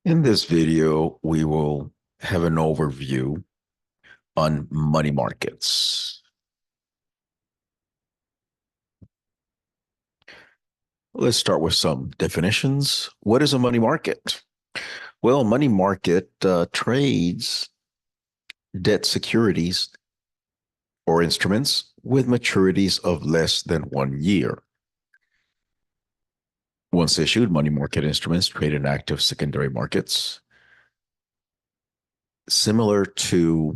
In this video, we will have an overview on money markets. Let's start with some definitions. What is a money market? Well, money market trades debt securities or instruments with maturities of less than 1 year. Once issued, money market instruments trade in active secondary markets, similar to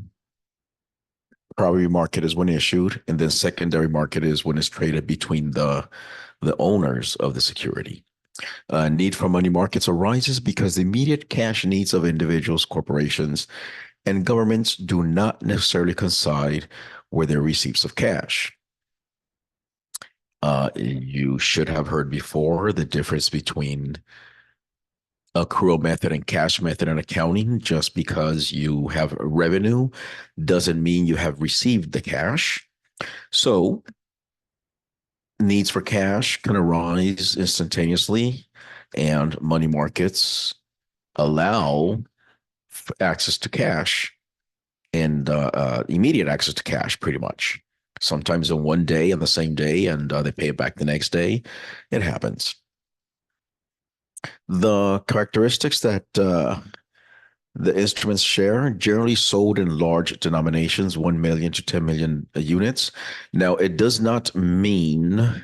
primary market is when issued, and then secondary market is when it's traded between the owners of the security. Need for money markets arises because the immediate cash needs of individuals, corporations, and governments do not necessarily coincide with their receipts of cash. You should have heard before the difference between accrual method and cash method in accounting. Just because you have revenue doesn't mean you have received the cash. So needs for cash can arise instantaneously, and money markets allow access to cash and immediate access to cash, pretty much. Sometimes in one day, on the same day, and they pay it back the next day. It happens. The characteristics that the instruments share, generally sold in large denominations, 1 million to 10 million units. Now, it does not mean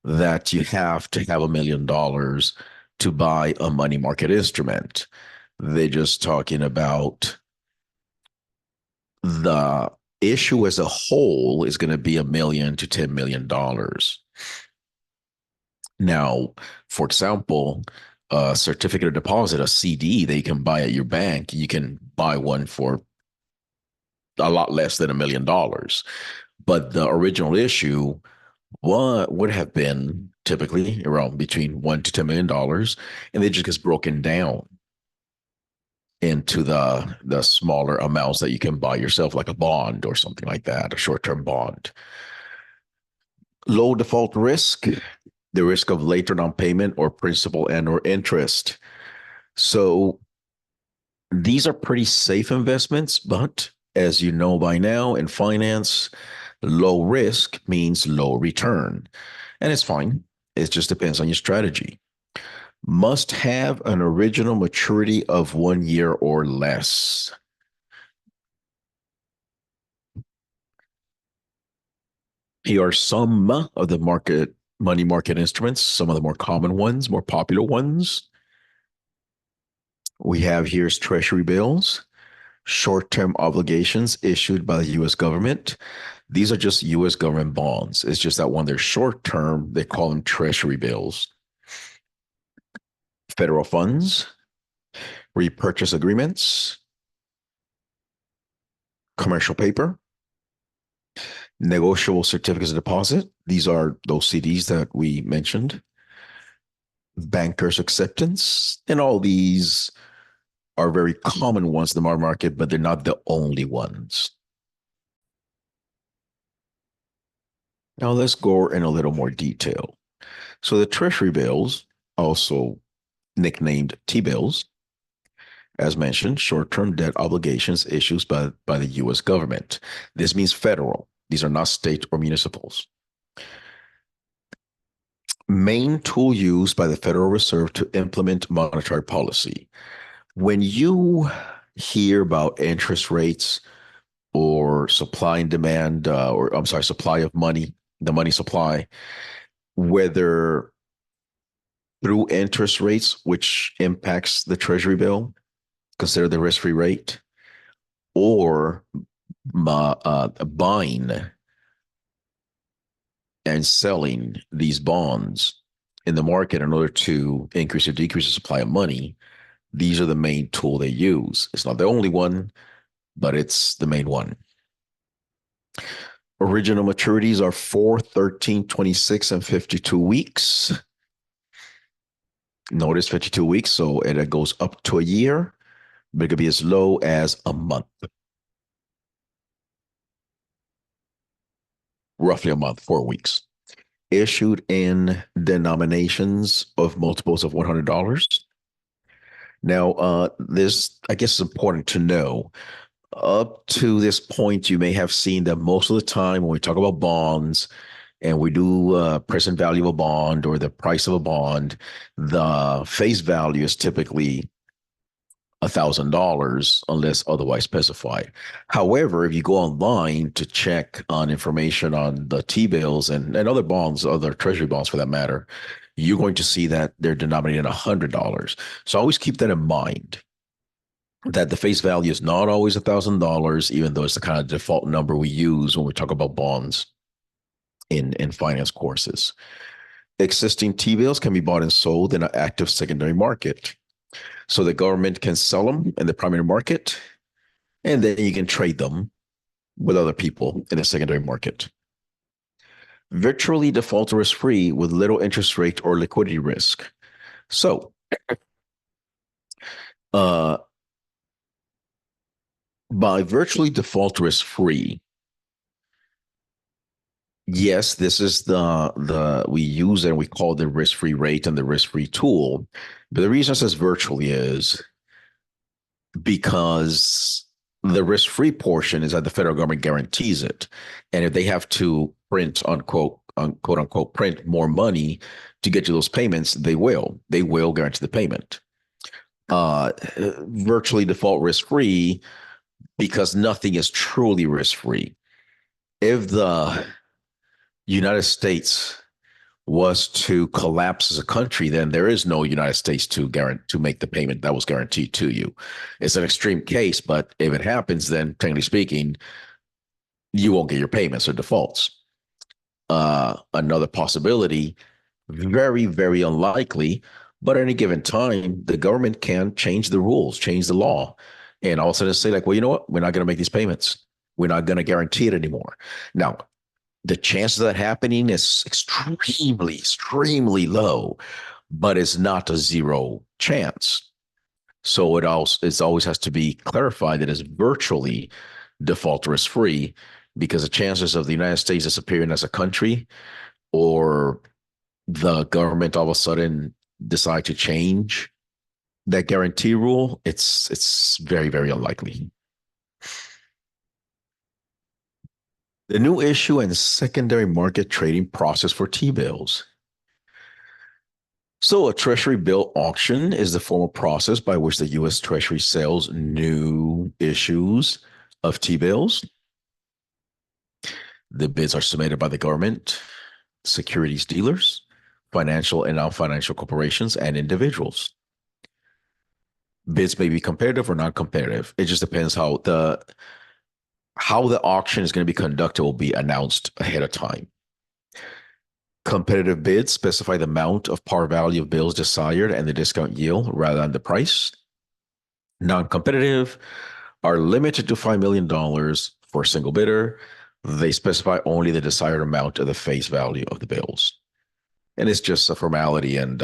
that you have to have $1 million to buy a money market instrument. They're just talking about the issue as a whole is going to be $1 million to $10 million. Now, for example, a certificate of deposit, a CD that you can buy at your bank, you can buy one for a lot less than $1 million. But the original issue would have been typically around between $1 to $10 million, and it just gets broken down into the smaller amounts that you can buy yourself, like a bond or something like that, a short-term bond. Low default risk, the risk of later non-payment or principal and or interest. So these are pretty safe investments, but as you know by now, in finance, low risk means low return. And it's fine. It just depends on your strategy. Must have an original maturity of 1 year or less. Here are some of the money market instruments, some of the more common ones, more popular ones. We have here's treasury bills, short-term obligations issued by the US government. These are just US government bonds. It's just that when they're short-term, they call them treasury bills. Federal funds, repurchase agreements, commercial paper, negotiable certificates of deposit. These are those CDs that we mentioned. Bankers acceptance, and all these are very common ones in the market, but they're not the only ones. Now let's go in a little more detail. So the treasury bills, also nicknamed T-bills, as mentioned, short-term debt obligations issued by the US government. This means federal. These are not state or municipals. Main tool used by the Federal Reserve to implement monetary policy. When you hear about interest rates or supply and demand, or I'm sorry, supply of money, the money supply, whether through interest rates, which impacts the treasury bill, consider the risk-free rate, or buying and selling these bonds in the market in order to increase or decrease the supply of money, these are the main tool they use. It's not the only one, but it's the main one. Original maturities are 4, 13, 26, and 52 weeks. Notice 52 weeks, so it goes up to a year, but it could be as low as a month. Roughly a month, 4 weeks. Issued in denominations of multiples of $100. Now, this, I guess, is important to know. Up to this point, you may have seen that most of the time when we talk about bonds and we do present value of a bond or the price of a bond, the face value is typically $1,000 unless otherwise specified. However, if you go online to check on information on the T-bills and other bonds, other treasury bonds for that matter, you're going to see that they're denominated in $100. So always keep that in mind that the face value is not always $1,000, even though it's the kind of default number we use when we talk about bonds in finance courses. Existing T-bills can be bought and sold in an active secondary market. So the government can sell them in the primary market, and then you can trade them with other people in the secondary market. Virtually default risk free with little interest rate or liquidity risk. So, uh, by virtually default risk free, yes, this is the we use and we call the risk free rate and the risk free tool. But the reason it says virtually is because the risk free portion is that the federal government guarantees it. And if they have to print, quote unquote, print more money to get you those payments, they will. They will guarantee the payment. Virtually default risk free because nothing is truly risk free. If the United States was to collapse as a country, then there is no United States to make the payment that was guaranteed to you. It's an extreme case, but if it happens, then technically speaking, you won't get your payments or defaults. Another possibility, very, very unlikely, but at any given time, the government can change the rules, change the law, and all of a sudden say, like, well, you know what? We're not going to make these payments. We're not going to guarantee it anymore. Now, the chances of that happening is extremely, extremely low, but it's not a zero chance. So it always has to be clarified that it's virtually default risk free because the chances of the United States disappearing as a country or the government all of a sudden decide to change that guarantee rule, it's very, very unlikely. The new issue and secondary market trading process for T-bills. So, a Treasury bill auction is the formal process by which the U.S. Treasury sells new issues of T-bills. The bids are submitted by the government, securities dealers, financial and non-financial corporations, and individuals. Bids may be competitive or non-competitive. It just depends how the auction is going to be conducted will be announced ahead of time. Competitive bids specify the amount of par value of bills desired and the discount yield rather than the price. Non-competitive are limited to $5 million for a single bidder. They specify only the desired amount of the face value of the bills. And it's just a formality. And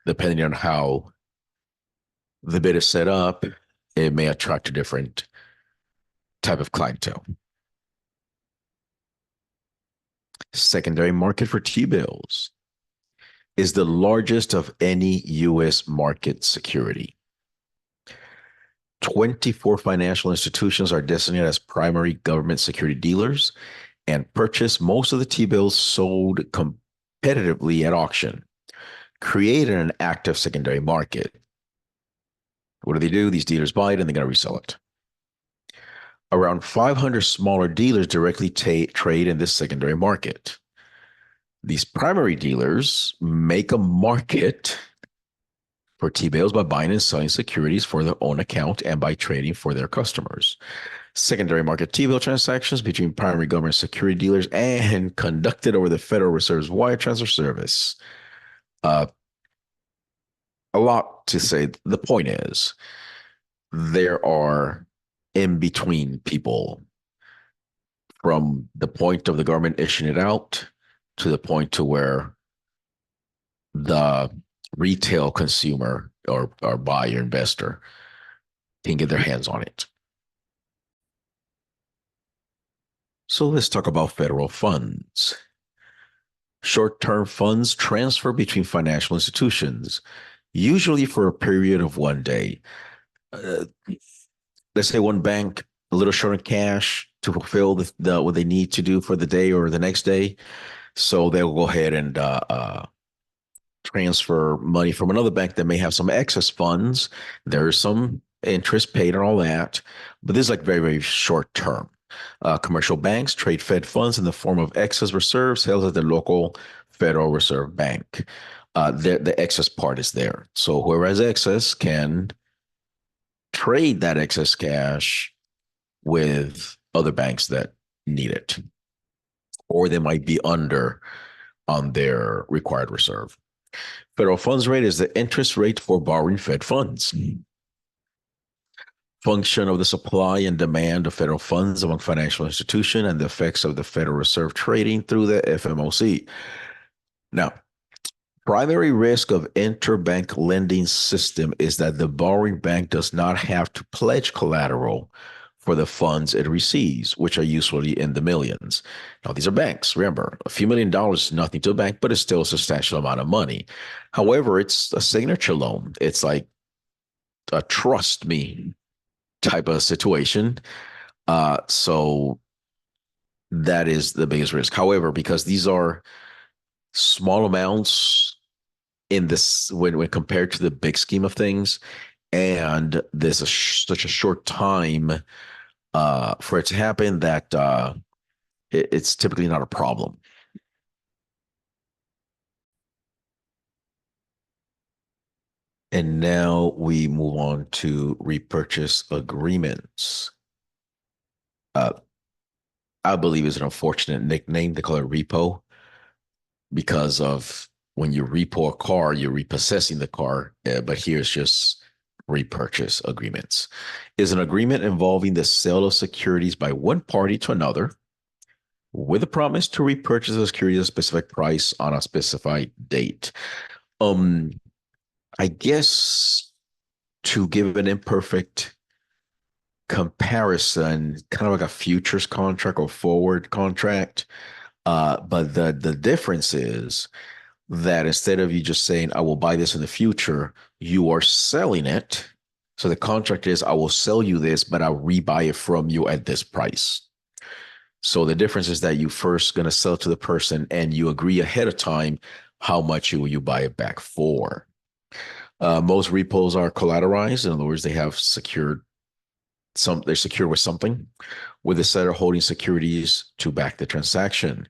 depending on how the bid is set up, it may attract a different type of clientele. Secondary market for T-bills is the largest of any U.S. market security. 24 financial institutions are designated as primary government security dealers and purchase most of the T-bills sold competitively at auction, creating an active secondary market. What do? These dealers buy it and they're going to resell it. Around 500 smaller dealers directly trade in this secondary market. These primary dealers make a market for T-bills by buying and selling securities for their own account and by trading for their customers. Secondary market T-bill transactions between primary government security dealers and conducted over the Federal Reserve's wire transfer service. A lot to say. The point is, there are in between people from the point of the government issuing it out to the point to where the retail consumer or buyer investor can get their hands on it. So let's talk about federal funds. Short-term funds transfer between financial institutions. usually for a period of 1 day. Uh, let's say one bank a little short on cash to fulfill what they need to do for the day or the next day. So they'll go ahead and transfer money from another bank that may have some excess funds. There's some interest paid and all that, but this is like very, very short term. Commercial banks trade Fed funds in the form of excess reserves held at the local Federal Reserve Bank. The excess part is there. So whoever has excess can trade that excess cash with other banks that need it, or they might be under on their required reserve. Federal funds rate is the interest rate for borrowing Fed funds. Function of the supply and demand of federal funds among financial institutions and the effects of the Federal Reserve trading through the FMOC. Now, primary risk of interbank lending system is that the borrowing bank does not have to pledge collateral for the funds it receives, which are usually in the millions. Now, these are banks. Remember, a few $1 million is nothing to a bank, but it's still a substantial amount of money. However, it's a signature loan. It's like a trust me type of situation. So that is the biggest risk. However, because these are small amounts in this when compared to the big scheme of things, and there's such a short time for it to happen that it's typically not a problem. And now we move on to repurchase agreements. Uh, I believe is an unfortunate nickname. They call it repo because of when you repo a car, you're repossessing the car. But here's just repurchase agreements. Is an agreement involving the sale of securities by one party to another with a promise to repurchase the security at a specific price on a specified date. Um, I guess to give an imperfect comparison, kind of like a futures contract or forward contract. But the difference is that instead of you just saying, I will buy this in the future, you are selling it. So the contract is, I will sell you this, but I'll rebuy it from you at this price. So the difference is that you first going to sell to the person and you agree ahead of time how much you buy it back for. Most repos are collateralized. In other words, they have secured they're secured with something, with the seller holding securities to back the transaction.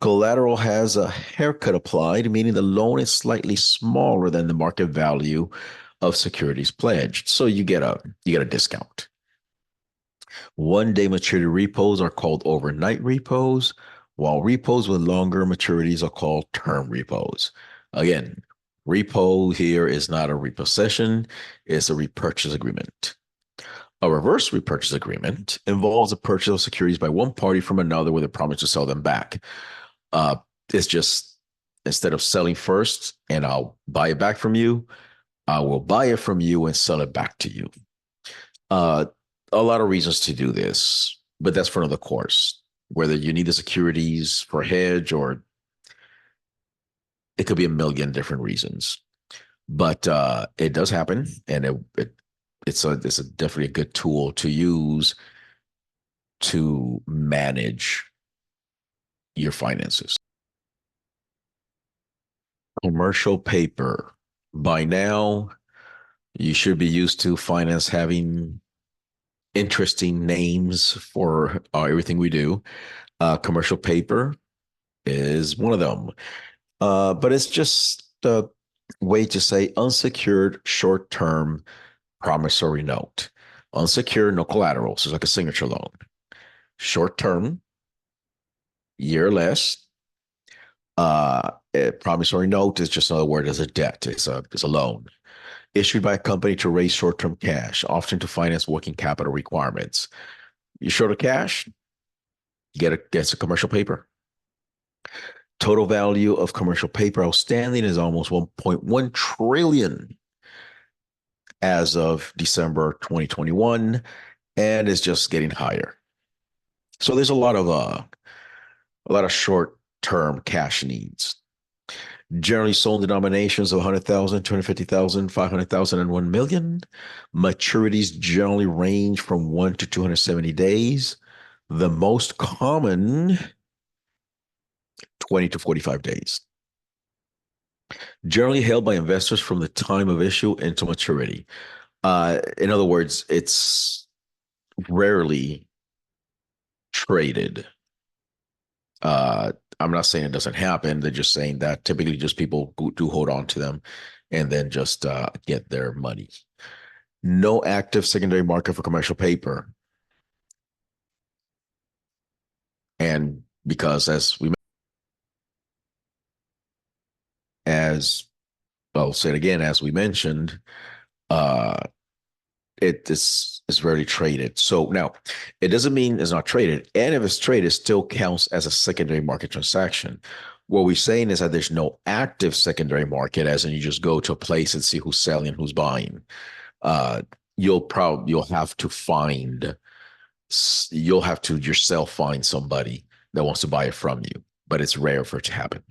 Collateral has a haircut applied, meaning the loan is slightly smaller than the market value of securities pledged. So you get a discount. 1 day maturity repos are called overnight repos, while repos with longer maturities are called term repos. Again, repo here is not a repossession, it's a repurchase agreement. A reverse repurchase agreement involves the purchase of securities by one party from another with a promise to sell them back. Uh, it's just instead of selling first and I'll buy it back from you, I will buy it from you and sell it back to you. Uh, a lot of reasons to do this, but that's for another course. Whether you need the securities for a hedge or it could be a million different reasons. But it does happen, and it's definitely a good tool to use to manage your finances. Commercial paper. By now, you should be used to finance having interesting names for everything we do. Commercial paper is one of them. But it's just a way to say unsecured short term promissory note. Unsecured, no collateral. So it's like a signature loan. Short term, year or less. A promissory note is just another word as a debt. It's a loan issued by a company to raise short term cash, often to finance working capital requirements. You short of cash, gets a commercial paper. Total value of commercial paper outstanding is almost 1.1 trillion as of December 2021, and is just getting higher. So there's a lot of short-term cash needs. Generally sold denominations of 100,000, 250,000, 500,000, and 1 million. Maturities generally range from 1 to 270 days. The most common, 20 to 45 days. Generally held by investors from the time of issue into maturity. In other words, it's rarely traded. Uh, I'm not saying it doesn't happen. They're just saying that typically just people do hold on to them and then just get their money. No active secondary market for commercial paper. And because as I'll say it again, as we mentioned, uh, is rarely traded. So now it doesn't mean it's not traded. And if it's traded, it still counts as a secondary market transaction. What we're saying is that there's no active secondary market, as in you just go to a place and see who's selling and who's buying. Uh, you'll have to yourself find somebody that wants to buy it from you, but it's rare for it to happen.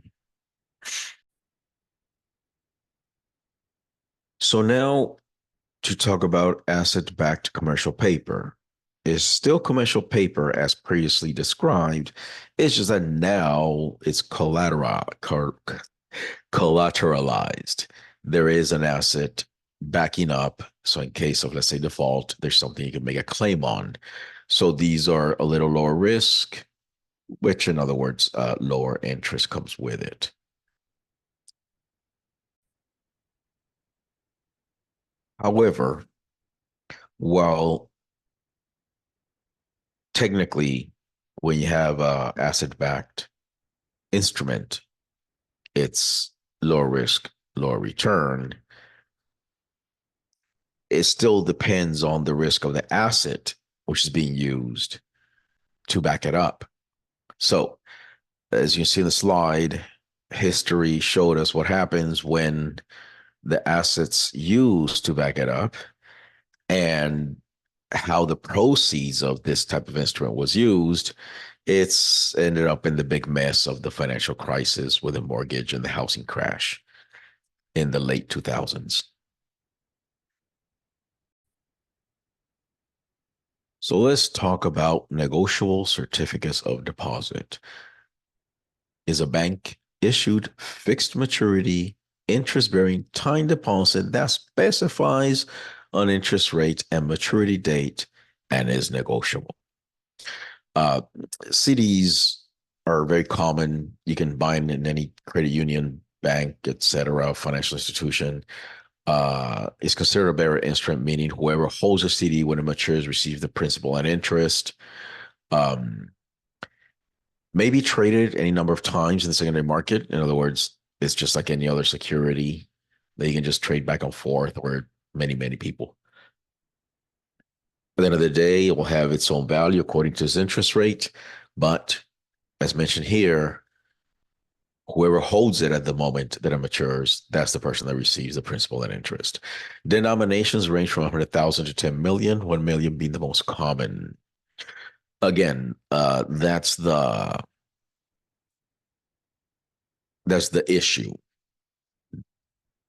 So now to talk about asset-backed commercial paper. Is still commercial paper as previously described. It's just that now it's collateralized. There is an asset backing up. So in case of, let's say, default, there's something you can make a claim on. So these are a little lower risk, which in other words, lower interest comes with it. However, while technically, when you have a asset-backed instrument, it's lower risk, lower return. It still depends on the risk of the asset which is being used to back it up. So, as you see in the slide, history showed us what happens when the assets used to back it up and how the proceeds of this type of instrument was used. It's ended up in the big mess of the financial crisis with the mortgage and the housing crash in the late 2000s. So let's talk about negotiable certificates of deposit. Is a bank issued fixed maturity, interest bearing time deposit that specifies an interest rate and maturity date and is negotiable. Uh, CDs are very common. You can buy them in any credit union, bank, etc., financial institution. Is considered a bearer instrument, meaning whoever holds a CD when it matures receives the principal and interest. Um, may be traded any number of times in the secondary market. In other words, it's just like any other security that you can just trade back and forth or many, many people. At the end of the day, it will have its own value according to its interest rate. But as mentioned here, whoever holds it at the moment that it matures, that's the person that receives the principal and interest. Denominations range from 100,000 to 10 million, 1 million being the most common. Again, that's the issue.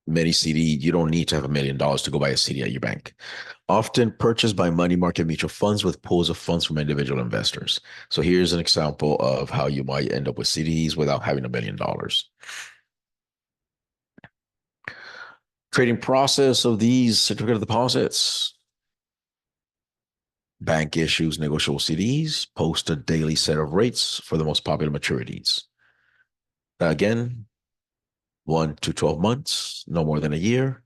Many CD, you don't need to have $1 million to go buy a CD at your bank. Often purchased by money market mutual funds with pools of funds from individual investors. So here's an example of how you might end up with CDs without having $1 million. Trading process of these certificate of deposits. Bank issues negotiable CDs, post a daily set of rates for the most popular maturities. Again, 1 to 12 months, no more than a year.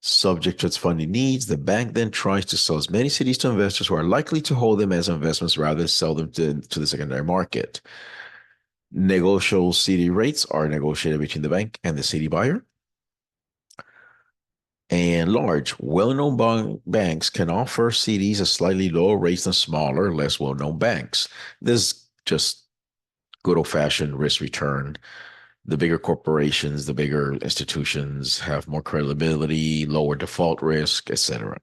Subject to its funding needs, the bank then tries to sell as many CDs to investors who are likely to hold them as investments rather than sell them to the secondary market. Negotiable CD rates are negotiated between the bank and the CD buyer. And large, well-known banks can offer CDs at slightly lower rates than smaller, less well-known banks. This is just good old-fashioned risk return. The bigger corporations, the bigger institutions have more credibility, lower default risk, etc.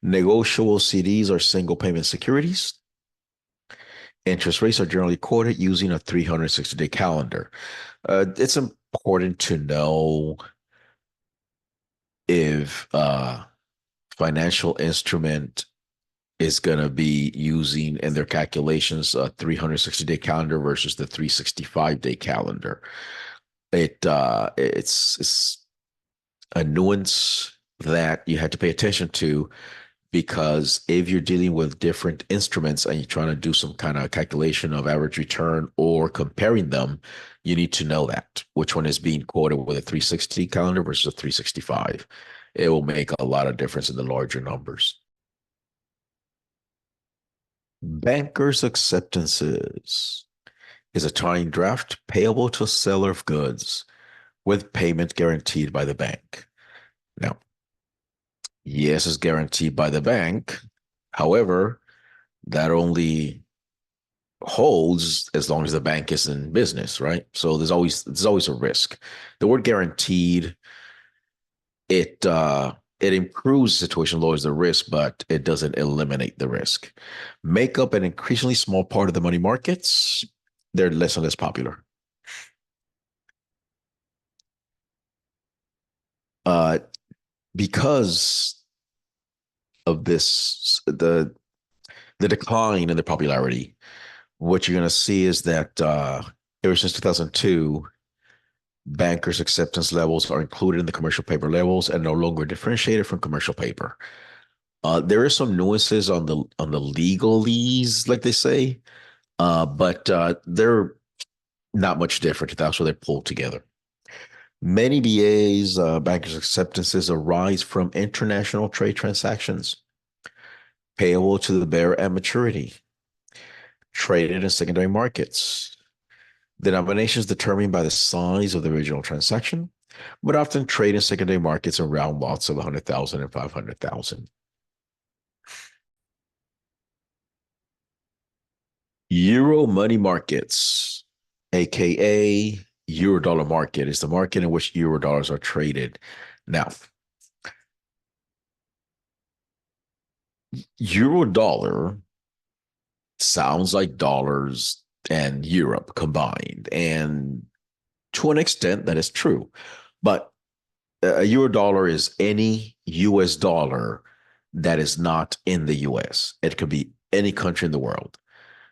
Negotiable CDs are single payment securities. Interest rates are generally quoted using a 360-day calendar. It's important important to know if financial instrument is going to be using in their calculations a 360-day calendar versus the 365-day calendar. It's a nuance that you had to pay attention to, because if you're dealing with different instruments and you're trying to do some kind of calculation of average return or comparing them, you need to know that which one is being quoted with a 360 calendar versus a 365. It will make a lot of difference in the larger numbers. Bankers' acceptances is a time draft payable to a seller of goods with payment guaranteed by the bank. Now, yes, it's guaranteed by the bank. However, that only holds as long as the bank is in business, right? So there's always a risk. The word guaranteed, it improves the situation, lowers the risk, but it doesn't eliminate the risk. Make up an increasingly small part of the money markets. They're less and less popular. Uh, because of this, the decline in the popularity, what you're going to see is that ever since 2002, bankers' acceptance levels are included in the commercial paper levels and no longer differentiated from commercial paper. There is some nuances on the legalese, like they say, but they're not much different. That's why they're pulled together. Many BAs, bankers' acceptances, arise from international trade transactions payable to the bearer at maturity, traded in secondary markets. Denominations determined by the size of the original transaction, but often trade in secondary markets in round lots of 100,000 and 500,000. Euro money markets, aka euro dollar market, is the market in which euro dollars are traded. Now, euro dollar sounds like dollars and Europe combined. And to an extent, that is true. But a euro dollar is any US dollar that is not in the US. It could be any country in the world.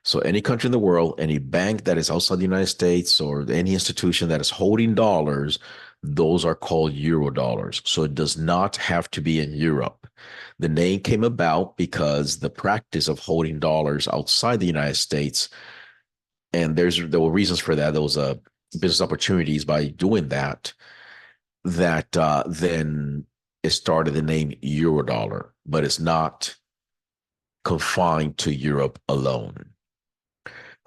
So, any country in the world, any bank that is outside the United States, or any institution that is holding dollars, those are called euro dollars. So, it does not have to be in Europe. The name came about because the practice of holding dollars outside the United States, and there were reasons for that. There was business opportunities by doing that, then it started the name Eurodollar, but it's not confined to Europe alone.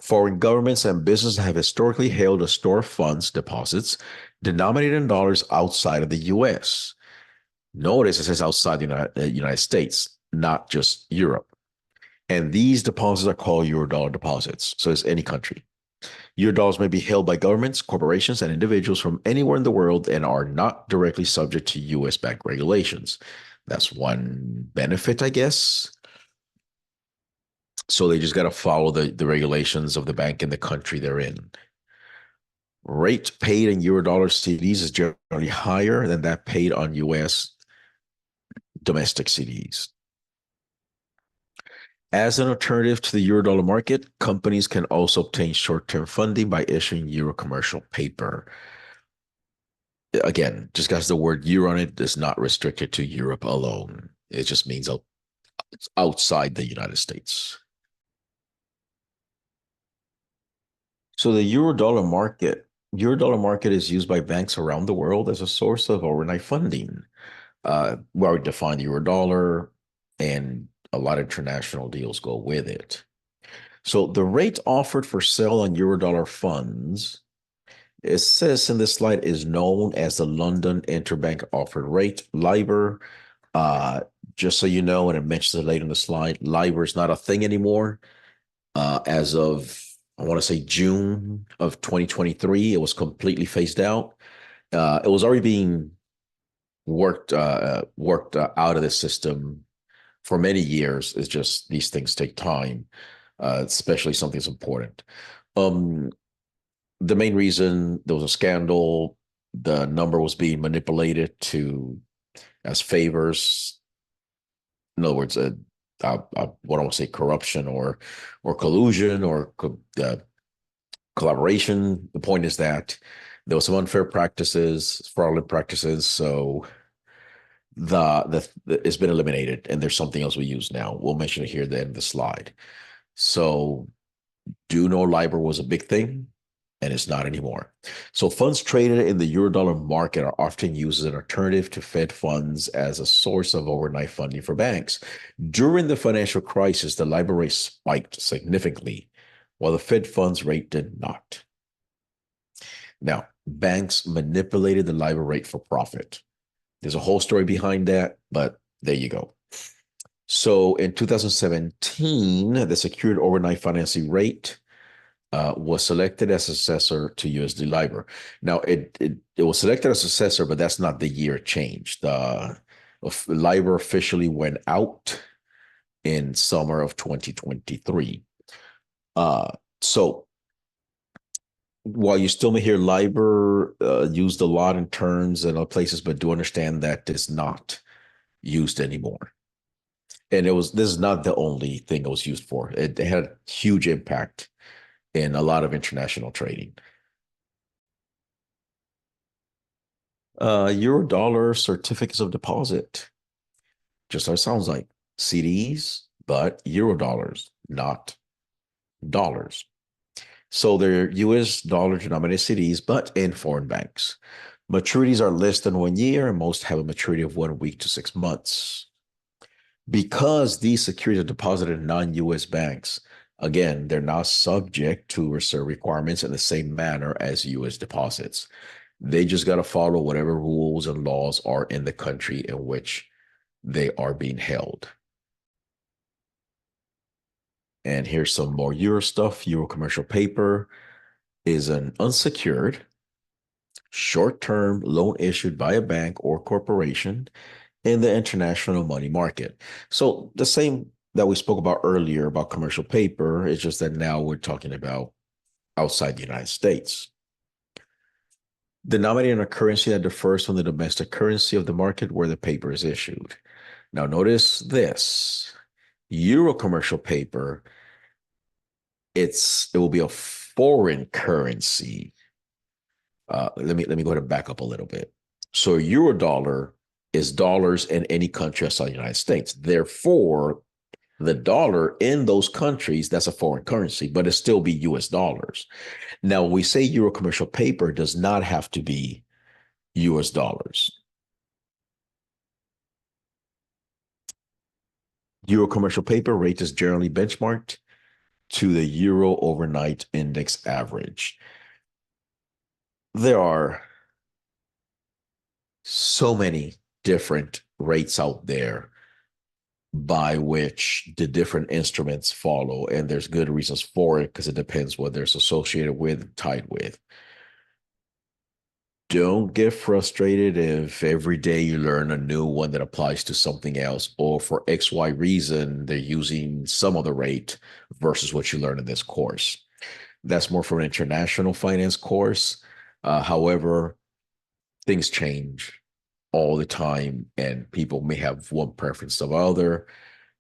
Foreign governments and businesses have historically held a store of funds deposits denominated in dollars outside of the US. Notice it says outside the United States, not just Europe. And these deposits are called Eurodollar deposits. So it's any country. Eurodollars may be held by governments, corporations, and individuals from anywhere in the world and are not directly subject to US bank regulations. That's one benefit, I guess. So they just got to follow the regulations of the bank in the country they're in. Rate paid in Eurodollar CDs is generally higher than that paid on US domestic CDs. As an alternative to the Eurodollar market, companies can also obtain short-term funding by issuing Euro commercial paper. Again, just because the word Euro on it is not restricted to Europe alone. It just means it's outside the United States. So the Eurodollar market is used by banks around the world as a source of overnight funding. Where we define the Eurodollar, and a lot of international deals go with it. So the rate offered for sale on Eurodollar funds, it says in this slide, is known as the London Interbank Offered Rate, LIBOR. Just so you know, and it mentions it later in the slide, LIBOR is not a thing anymore. As of, I want to say, June of 2023, it was completely phased out. It was already being worked out of the system for many years. It's just these things take time, especially something that's important. The main reason, there was a scandal the number was being manipulated to as favors. In other words, what I want to say corruption or collusion or collaboration. The point is that there was some unfair practices, fraudulent practices. So it's been eliminated, and there's something else we use now. We'll mention it here at the end of the slide. So do know LIBOR was a big thing, and it's not anymore. So funds traded in the Eurodollar market are often used as an alternative to Fed funds as a source of overnight funding for banks. During the financial crisis, the LIBOR rate spiked significantly, while the Fed funds rate did not. Now, banks manipulated the LIBOR rate for profit. There's a whole story behind that, but there you go. So in 2017, the secured overnight financing rate was selected as successor to USD LIBOR. Now, it was selected as successor, but that's not the year it changed. LIBOR officially went out in summer of 2023. So while you still may hear LIBOR used a lot in terms and other places, but do understand that it's not used anymore. And this is not the only thing it was used for. It had a huge impact in a lot of international trading. Euro dollar certificates of deposit, just how it sounds like CDs, but Euro dollars, not dollars. So they're US dollar denominated CDs, but in foreign banks. Maturities are less than 1 year, and most have a maturity of 1 week to 6 months. Because these securities are deposited in non-US banks, again, they're not subject to reserve requirements in the same manner as US deposits. They just got to follow whatever rules and laws are in the country in which they are being held. And here's some more Euro stuff. Euro commercial paper is an unsecured, short-term loan issued by a bank or corporation in the international money market. So the same that we spoke about earlier about commercial paper, it's just that now we're talking about outside the United States. Denominated in a currency that differs from the domestic currency of the market where the paper is issued. Now notice this. Euro commercial paper, it will be a foreign currency. Let me go ahead and back up a little bit. So Euro dollar is dollars in any country outside the United States. Therefore, the dollar in those countries, that's a foreign currency, but it still be US dollars. Now, we say Euro commercial paper does not have to be US dollars. Euro commercial paper rate is generally benchmarked to the Euro overnight index average. There are so many different rates out there by which the different instruments follow, and there's good reasons for it because it depends what it's associated with, tied with. Don't get frustrated if every day you learn a new one that applies to something else, or for XY reason, they're using some other rate versus what you learn in this course. That's more for an international finance course. However, things change all the time, and people may have one preference of other.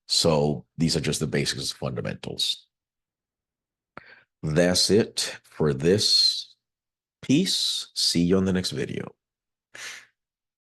So these are just the basics, fundamentals. That's it for this piece. See you on the next video.